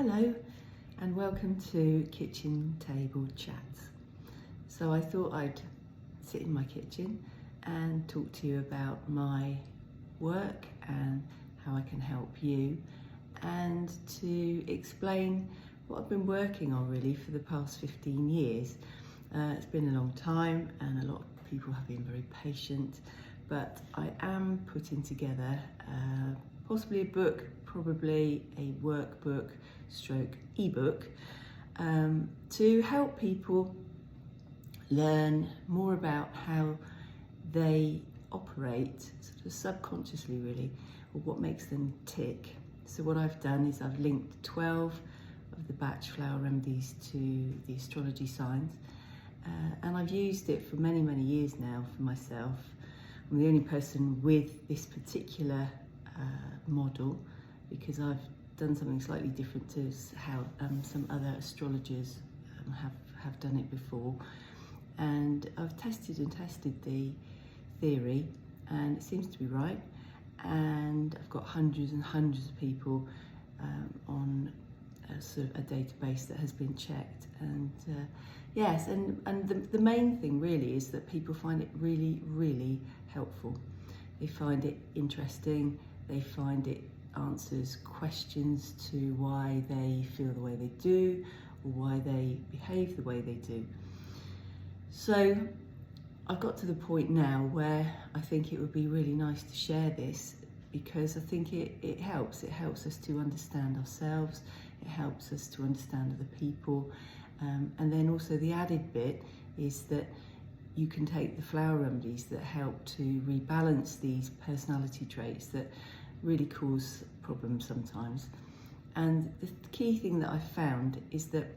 Hello and welcome to Kitchen Table Chats. So I thought I'd sit in my kitchen and talk to you about my work and how I can help you, and to explain what I've been working on really for the past 15 years. It's been a long time and a lot of people have been very patient, but I am putting together possibly a book, probably a workbook stroke ebook, to help people learn more about how they operate sort of subconsciously really, or what makes them tick. So what I've done is I've linked 12 of the Bach flower remedies to the astrology signs, and I've used it for many years now for myself. I'm the only person with this particular model, because I've done something slightly different to how some other astrologers have done it before, and I've tested the theory and it seems to be right, and I've got hundreds and hundreds of people on sort of a database that has been checked, and yes, and the main thing really is that people find it really helpful. They find it interesting, they find it answers questions to why they feel the way they do, or why they behave the way they do. So I've got to the point now where I think it would be really nice to share this, because I think it helps us to understand ourselves, it helps us to understand other people, and then also the added bit is that you can take the flower remedies that help to rebalance these personality traits that really cause problems sometimes. And the key thing that I've found is that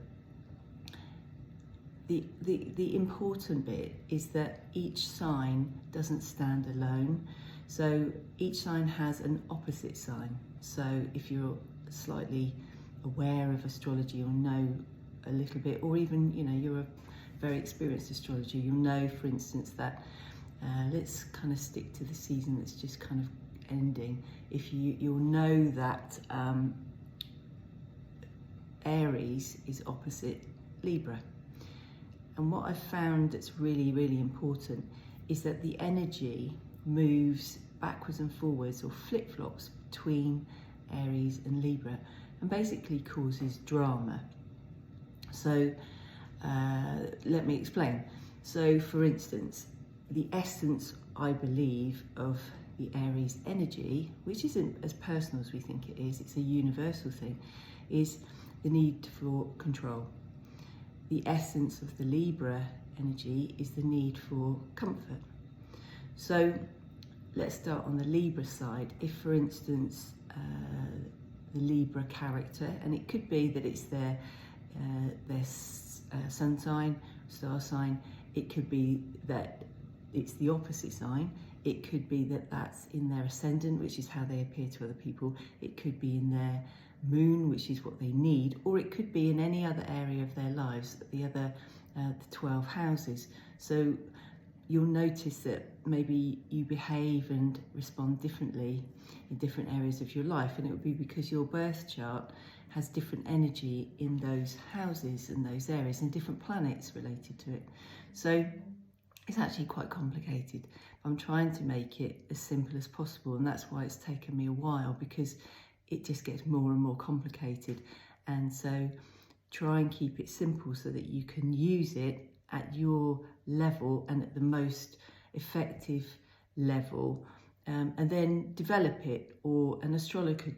the important bit is that each sign doesn't stand alone. So each sign has an opposite sign. So if you're slightly aware of astrology or know a little bit, or even you're a very experienced astrologer, you'll know, for instance, that let's kind of stick to the season that's just kind of ending. You'll know that Aries is opposite Libra. And what I've found that's really important is that the energy moves backwards and forwards, or flip-flops between Aries and Libra, and basically causes drama. So let me explain. So for instance, the essence, I believe, of the Aries energy, which isn't as personal as we think it is, it's a universal thing, is the need for control. The essence of the Libra energy is the need for comfort. So let's start on the Libra side. If, for instance, the Libra character, and it could be that it's their sun sign, star sign, it could be that it's the opposite sign, it could be that that's in their ascendant, which is how they appear to other people, it could be in their moon, which is what they need, or it could be in any other area of their lives, the 12 houses. So you'll notice that maybe you behave and respond differently in different areas of your life, and it would be because your birth chart has different energy in those houses and those areas, and different planets related to it. So it's actually quite complicated. I'm trying to make it as simple as possible, and that's why it's taken me a while, because it just gets more and more complicated. And so try and keep it simple so that you can use it at your level and at the most effective level, and then develop it, or an astrologer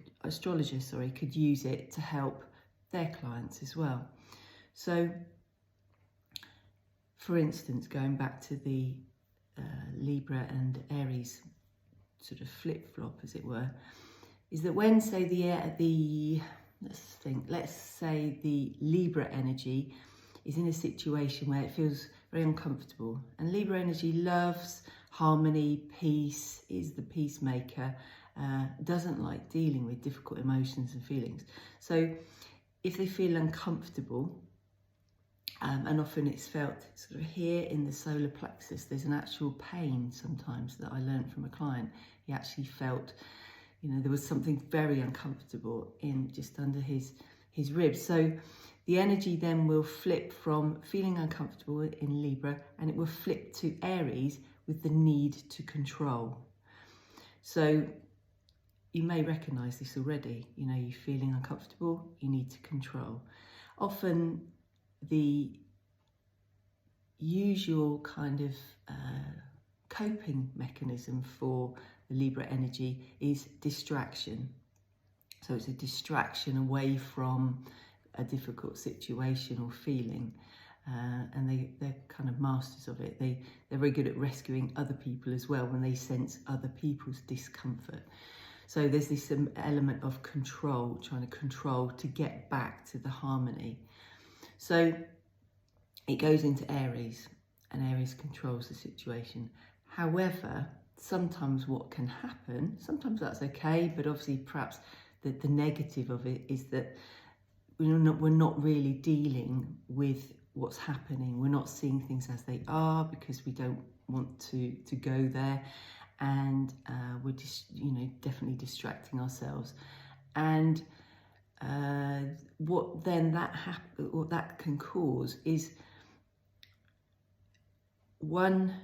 could use it to help their clients as well. So for instance, going back to the Libra and Aries sort of flip-flop, as it were, is that when, say, let's say the Libra energy is in a situation where it feels very uncomfortable, and Libra energy loves harmony, peace, is the peacemaker, doesn't like dealing with difficult emotions and feelings. So if they feel uncomfortable, and often it's felt sort of here in the solar plexus, there's an actual pain sometimes that I learned from a client. He actually felt, there was something very uncomfortable in just under his his ribs. So the energy then will flip from feeling uncomfortable in Libra, and it will flip to Aries with the need to control. So you may recognise this already. You know, you're feeling uncomfortable, you need to control. Often the usual kind of coping mechanism for the Libra energy is distraction. So it's a distraction away from a difficult situation or feeling, and they're kind of masters of it. They're very good at rescuing other people as well when they sense other people's discomfort. So there's this element of control, trying to control to get back to the harmony. So it goes into Aries, and Aries controls the situation. However, sometimes what can happen, sometimes that's okay, but obviously perhaps the negative of it is that we're not really dealing with what's happening. We're not seeing things as they are because we don't want to go there, and we're just, you know, definitely distracting ourselves. And what that can cause is, one,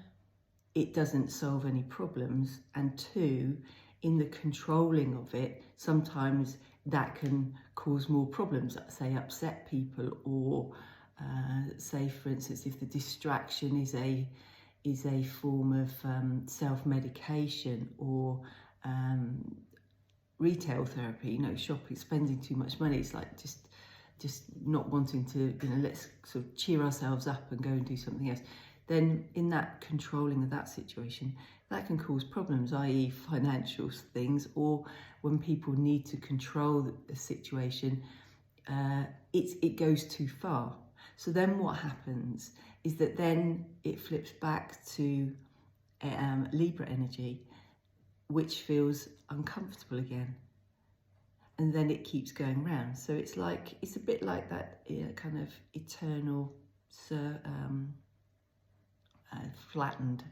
it doesn't solve any problems, and two, in the controlling of it, sometimes that can cause more problems, say upset people, or say, for instance, if the distraction is a form of self-medication or retail therapy, you know, shopping, spending too much money. It's like just not wanting to, you know, let's sort of cheer ourselves up and go and do something else. Then in that controlling of that situation, that can cause problems, i.e. financial things, or when people need to control the situation, it goes too far. So then what happens is that then it flips back to Libra energy, which feels uncomfortable again. And then it keeps going round. So it's a bit like that kind of eternal flattened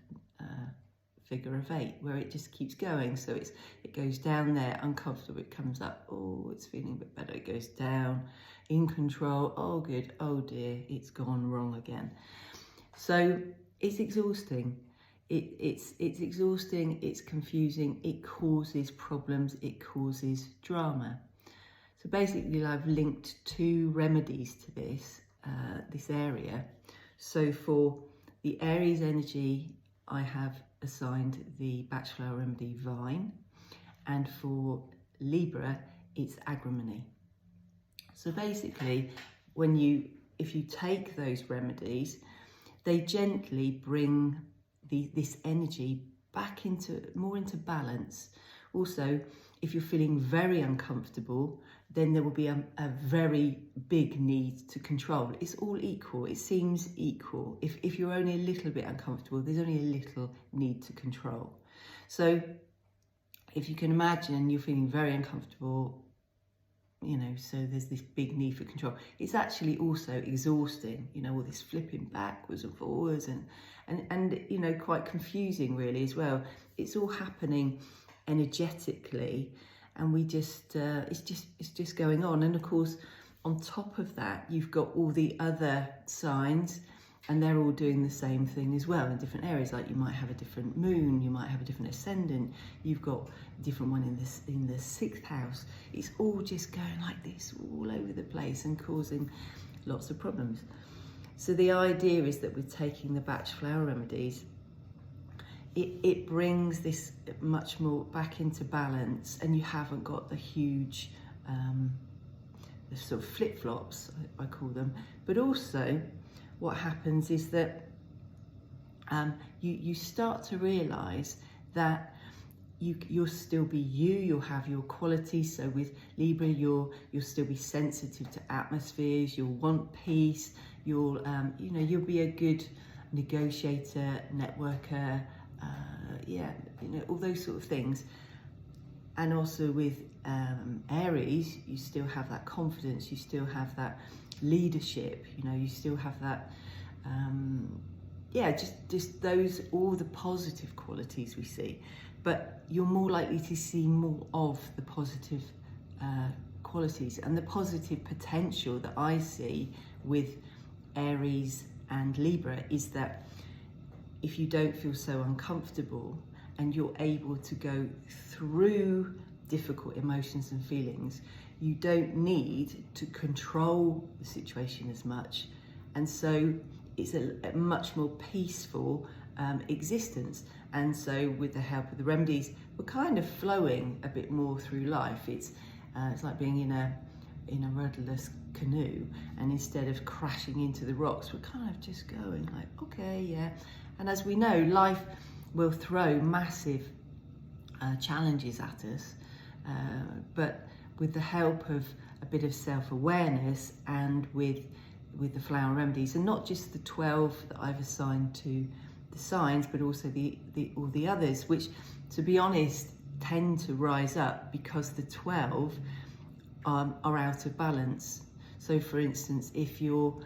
figure of 8, where it just keeps going. So it goes down there, uncomfortable, it comes up, oh, it's feeling a bit better, it goes down, in control, oh good, oh dear, it's gone wrong again. So it's exhausting. It's exhausting, it's confusing, it causes problems, it causes drama. So basically I've linked 2 remedies to this area. So for the Aries energy, I have assigned the Bach remedy Vine, and for Libra, it's agrimony. So basically, if you take those remedies, they gently bring this energy back more into balance. Also, if you're feeling very uncomfortable, then there will be a very big need to control. It's all equal, it seems equal. If you're only a little bit uncomfortable, there's only a little need to control. So if you can imagine you're feeling very uncomfortable, you know, so there's this big need for control. It's actually also exhausting, you know, all this flipping backwards and forwards and you know, quite confusing really as well. It's all happening energetically, and we just it's just going on. And of course, on top of that, you've got all the other signs, and they're all doing the same thing as well in different areas. Like you might have a different moon, you might have a different ascendant, you've got a different one in the 6th house. It's all just going like this all over the place and causing lots of problems. So the idea is that with taking the Bach flower remedies, it brings this much more back into balance, and you haven't got the huge the sort of flip-flops, I call them. But also what happens is that you start to realise that you'll still be you'll have your qualities. So with Libra, you'll still be sensitive to atmospheres, you'll want peace, you'll be a good negotiator, networker, all those sort of things. And also with Aries, you still have that confidence, you still have that leadership, you still have that just those, all the positive qualities we see. But you're more likely to see more of the positive qualities and the positive potential that I see with Aries and Libra is that if you don't feel so uncomfortable and you're able to go through difficult emotions and feelings, you don't need to control the situation as much. And so it's a much more peaceful existence. And so with the help of the remedies, we're kind of flowing a bit more through life. It's like being in a rudderless canoe, and instead of crashing into the rocks, we're kind of just going like, okay, yeah. And as we know, life will throw massive challenges at us, but with the help of a bit of self-awareness and with the flower remedies, and not just the 12 that I've assigned to the signs, but also all the others, which, to be honest, tend to rise up because the 12 are out of balance. So, for instance, if you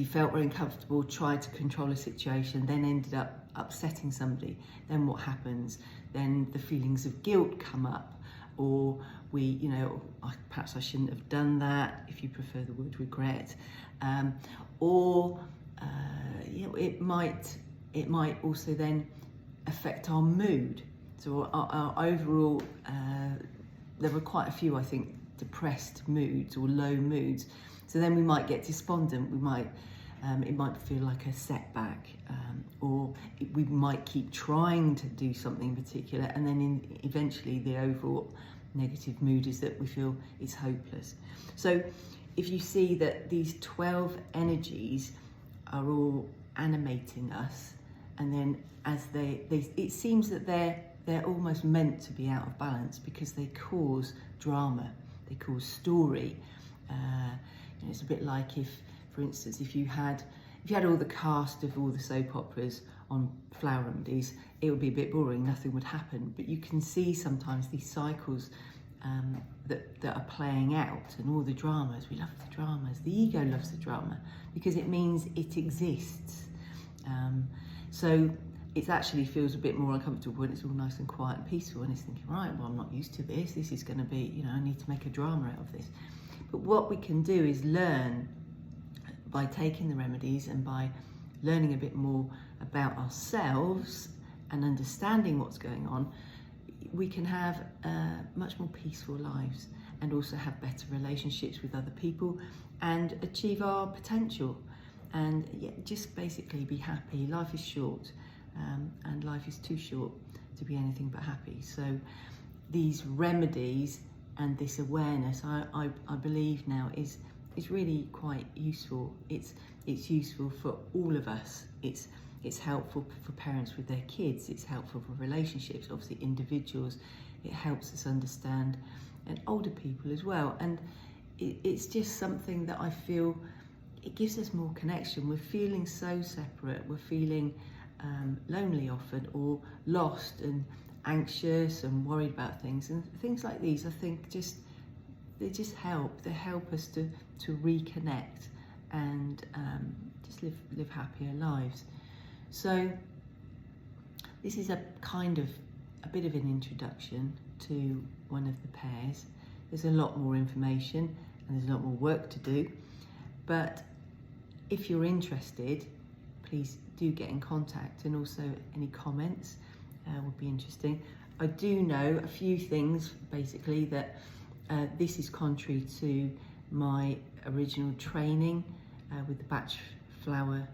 felt very uncomfortable, tried to control a situation, then ended up upsetting somebody, then what happens? Then the feelings of guilt come up, or perhaps I shouldn't have done that, if you prefer the word regret, it might also then affect our mood. So our overall, there were quite a few, I think, depressed moods or low moods. So then we might get despondent. It might feel like a setback, we might keep trying to do something particular, and then eventually the overall negative mood is that we feel it's hopeless. So if you see that these 12 energies are all animating us, and then as it seems that they're almost meant to be out of balance because they cause drama, they cause story. It's a bit like if, for instance, if you had all the cast of all the soap operas on flower remedies, it would be a bit boring, nothing would happen. But you can see sometimes these cycles that are playing out, and all the dramas. We love the dramas. The ego loves the drama because it means it exists. So it actually feels a bit more uncomfortable when it's all nice and quiet and peaceful, and it's thinking, right, well, I'm not used to this. This is going to be, I need to make a drama out of this. But what we can do is learn by taking the remedies and by learning a bit more about ourselves and understanding what's going on, we can have much more peaceful lives, and also have better relationships with other people and achieve our potential, and just basically be happy. Life is short, and life is too short to be anything but happy. So these remedies and this awareness, I believe now is really quite useful. It's useful for all of us. It's helpful for parents with their kids. It's helpful for relationships, obviously individuals. It helps us understand, and older people as well. And it's just something that I feel it gives us more connection. We're feeling so separate. We're feeling lonely often, or lost and anxious and worried about things. And things like these, I think, they just help. They help us to reconnect and just live happier lives. So this is a bit of an introduction to one of the pairs. There's a lot more information and there's a lot more work to do, but if you're interested, please do get in contact, and also any comments would be interesting. I do know a few things, basically, that this is contrary to my original training with the Bach Flower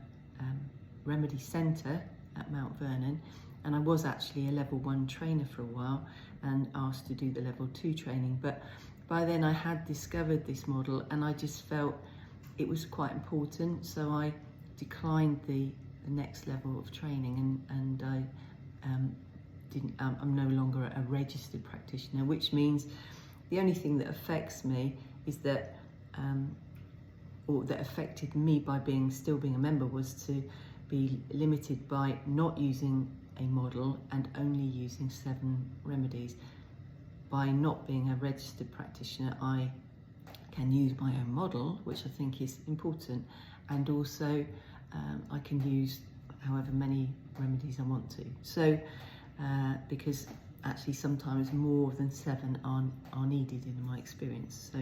Remedy Centre at Mount Vernon, and I was actually a level 1 trainer for a while and asked to do the level 2 training, but by then I had discovered this model and I just felt it was quite important, so I declined the next level of training, and I I'm no longer a registered practitioner, which means the only thing that affects me is that or that affected me by still being a member, was to be limited by not using a model and only using 7 remedies. By not being a registered practitioner, I can use my own model, which I think is important, and also I can use however many remedies I want to. So because actually sometimes more than 7 are needed in my experience. So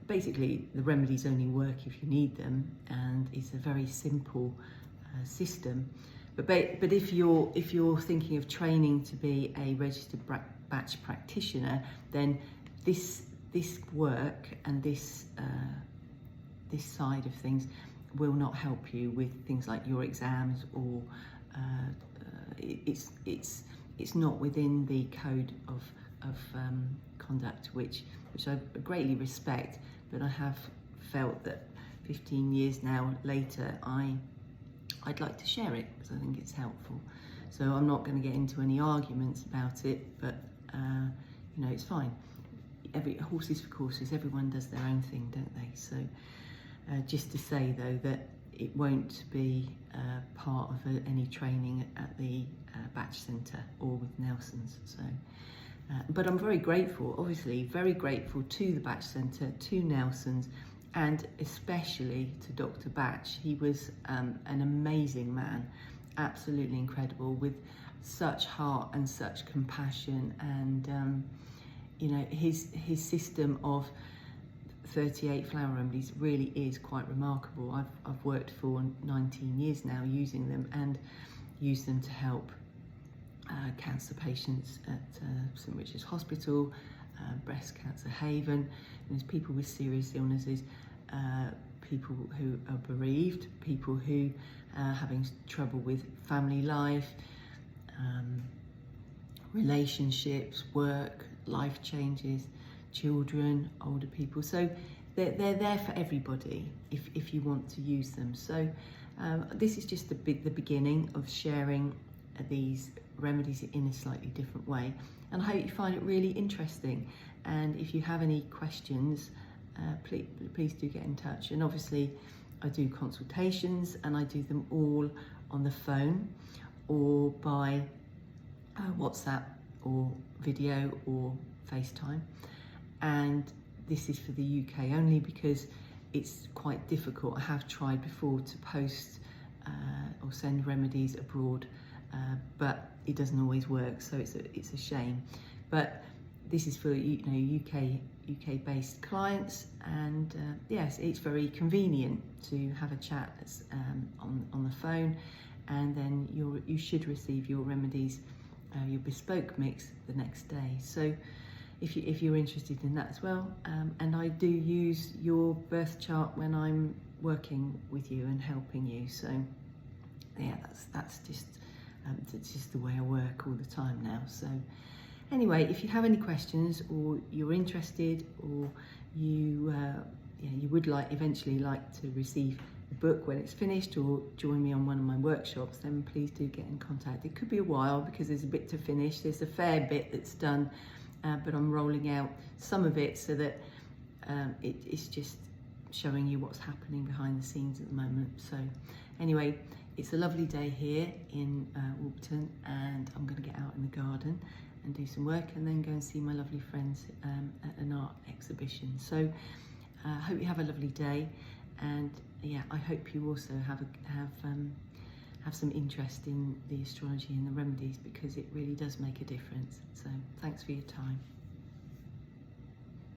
basically the remedies only work if you need them, and it's a very simple system. But if you're thinking of training to be a registered Bach practitioner, then this work and this side of things will not help you with things like your exams, or it's not within the code of conduct, which I greatly respect. But I have felt that 15 years now later, I'd like to share it because I think it's helpful. So I'm not going to get into any arguments about it, but you know, it's fine. Horses for courses, everyone does their own thing, don't they? So just to say though that it won't be part of any training at the Bach Centre or with Nelson's. So, but I'm very grateful, obviously, very grateful to the Bach Centre, to Nelson's, and especially to Dr. Bach. He was an amazing man, absolutely incredible, with such heart and such compassion, and you know, his system of 38 flower remedies really is quite remarkable. I've worked for 19 years now using them, and used them to help cancer patients at St Richard's Hospital, Breast Cancer Haven. And there's people with serious illnesses, people who are bereaved, people who are having trouble with family life, relationships, work, life changes, children, older people. So they're there for everybody if you want to use them. So this is just the beginning of sharing these remedies in a slightly different way, and I hope you find it really interesting. And if you have any questions, please do get in touch. And obviously I do consultations, and I do them all on the phone or by WhatsApp or video or FaceTime. And this is for the UK only because it's quite difficult. I have tried before to post or send remedies abroad, but it doesn't always work, so it's a shame. But this is for, you know, UK based clients, and yes, it's very convenient to have a chat on the phone, and then you should receive your remedies, your bespoke mix, the next day. So if you're interested in that as well, and I do use your birth chart when I'm working with you and helping you. So yeah, that's just the way I work all the time now. So anyway, if you have any questions, or you're interested, or you would eventually like to receive the book when it's finished, or join me on one of my workshops, then please do get in contact. It could be a while because there's a bit to finish. There's a fair bit that's done, but I'm rolling out some of it so that it's just showing you what's happening behind the scenes at the moment. So anyway, it's a lovely day here in Warburton, and I'm going to get out in the garden and do some work, and then go and see my lovely friends at an art exhibition. So I hope you have a lovely day, and yeah, I hope you also have some interest in the astrology and the remedies, because it really does make a difference. So thanks for your time.